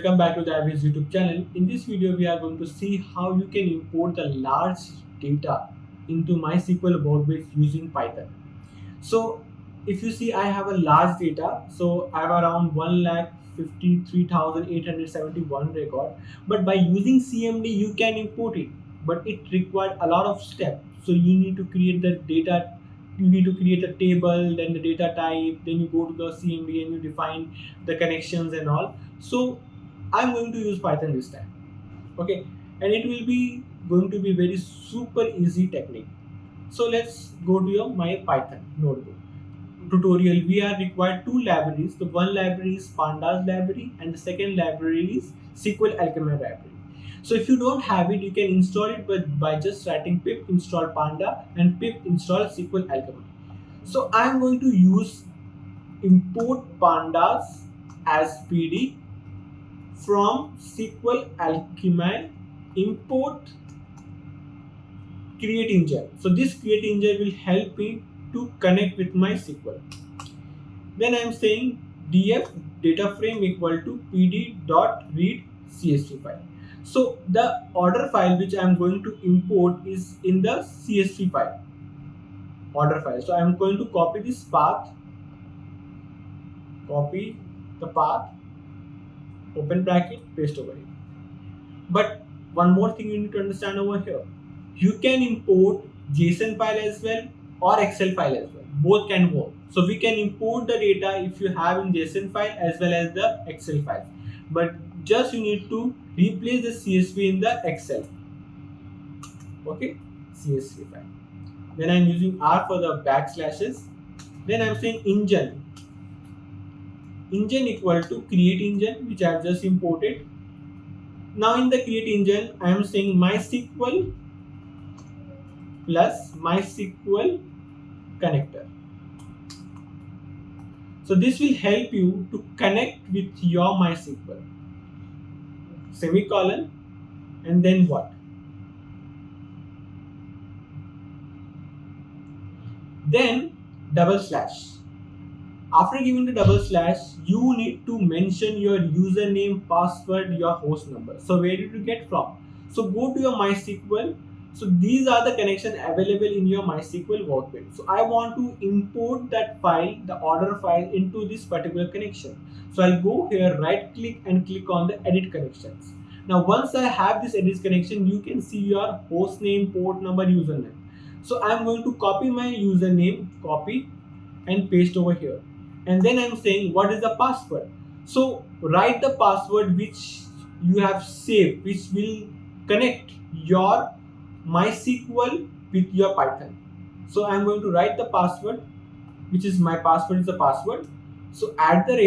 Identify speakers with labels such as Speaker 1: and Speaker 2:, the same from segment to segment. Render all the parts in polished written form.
Speaker 1: Welcome back to the Avis YouTube channel. In this video, we are going to see how you can import the large data into MySQL workbench using Python. So if you see, I have a large data. So I have around 1,53,871 record. But by using CMD, you can import it. But it required a lot of steps. So you need to create the data. You need to create a table, then the data type, then you go to the CMD and you define the connections and all. So I'm going to use Python this time. Okay, and it will be going to be very super easy technique. So let's go to your my Python notebook tutorial. We are required two libraries. The one library is Pandas library and the second library is SQLAlchemy library. So if you don't have it, you can install it by just writing pip install panda and pip install SQLAlchemy. So I am going to use import pandas as PD from SQLAlchemy import create engine. So this create engine will help me to connect with my SQL. Then I am saying df data frame equal to pd dot read csv file. So the order file which I am going to import is in the csv file, order file. So I am going to copy this path, copy the path, open bracket, paste over here. But one more thing you need to understand over here. You can import JSON file as well or Excel file as well. Both can work. So we can import the data if you have in JSON file as well as the Excel file. But just you need to replace the CSV in the Excel. Okay, CSV file. Then I'm using R for the backslashes. Then I'm saying engine. Engine equal to create engine, which I have just imported. Now in the create engine, I am saying MySQL plus MySQL connector. So this will help you to connect with your MySQL. Semicolon and then what? Then double slash. After giving the double slash, you need to mention your username, password, your host number. So where did you get from? So go to your MySQL. So these are the connections available in your MySQL workbench. So I want to import that file, the order file, into this particular connection. So I'll go here, right click and click on the edit connections. Now once I have this edit connection, you can see your host name, port number, username. So I'm going to copy my username, copy and paste over here. And then I'm saying what is the password. So write the password which you have saved, which will connect your MySQL with your Python. So I'm going to write the password, which is my password is the password. So @ after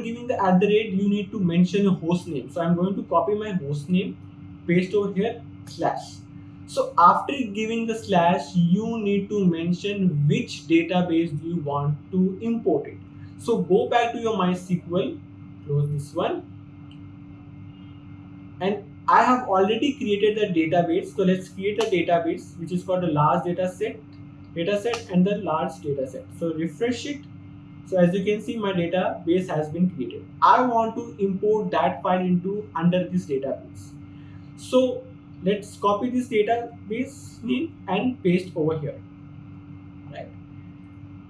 Speaker 1: giving the @ you need to mention your host name. So I'm going to copy my host name, paste over here, slash. So after giving the slash, you need to mention which database you want to import it. So go back to your MySQL, close this one, and I have already created the database. So let's create a database which is called the large dataset and the large dataset. So refresh it. So as you can see, my database has been created. I want to import that file into under this database. So let's copy this database name and paste over here. Right.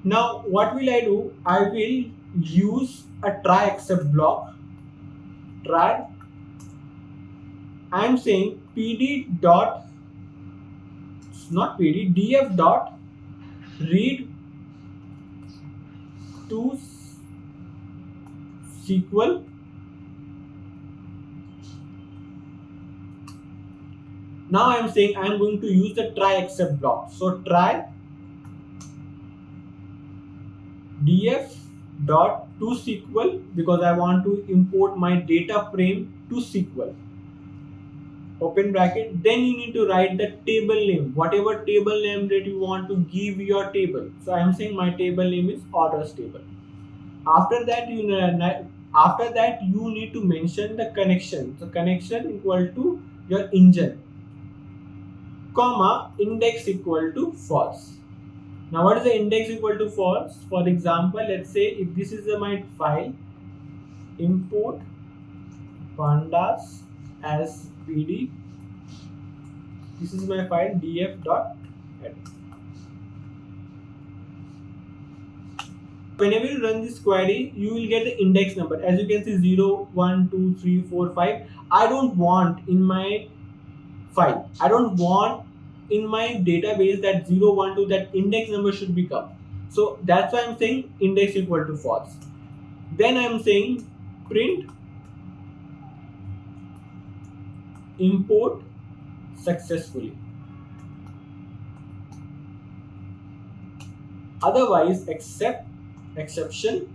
Speaker 1: Now what will I do? I will use a try except block. Try. I'm saying pd dot, not pd, df dot read to SQL. Now I'm saying I'm going to use the try except block. So try df dot to SQL because I want to import my data frame to SQL. Open bracket. Then you need to write the table name, whatever table name that you want to give your table. So I am saying my table name is orders table. After that you need to mention the connection. So connection equal to your engine, comma index equal to false. Now what is the index equal to false? For example, let's say if this is my file import pandas as pd. This is my file df.edit. Whenever you run this query, you will get the index number. As you can see, 0, 1, 2, 3, 4, 5. I don't want in my file, I don't want in my database that 0, 1, 2, that index number should become. So that's why I'm saying index equal to false. Then I'm saying print import successfully. Otherwise, accept exception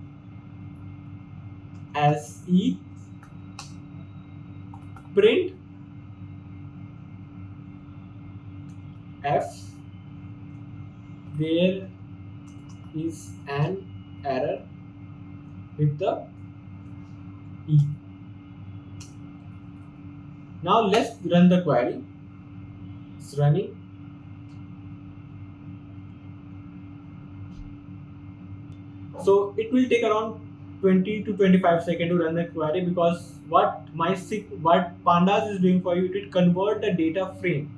Speaker 1: as e, print f, there is an error with the e. Now let's run the query. It's running. So it will take around 20 to 25 seconds to run the query, because what Pandas is doing for you, it will convert the data frame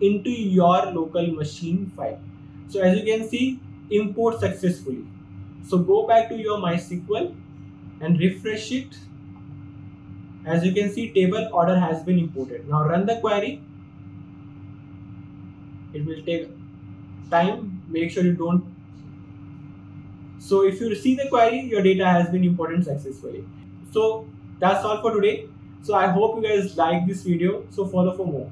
Speaker 1: into your local machine file. So as you can see, import successfully. So go back to your MySQL and refresh it. As you can see, table order has been imported. Now run the query. It will take time. Make sure you don't. So if you see the query, your data has been imported successfully. So that's all for today. So I hope you guys like this video. So follow for more.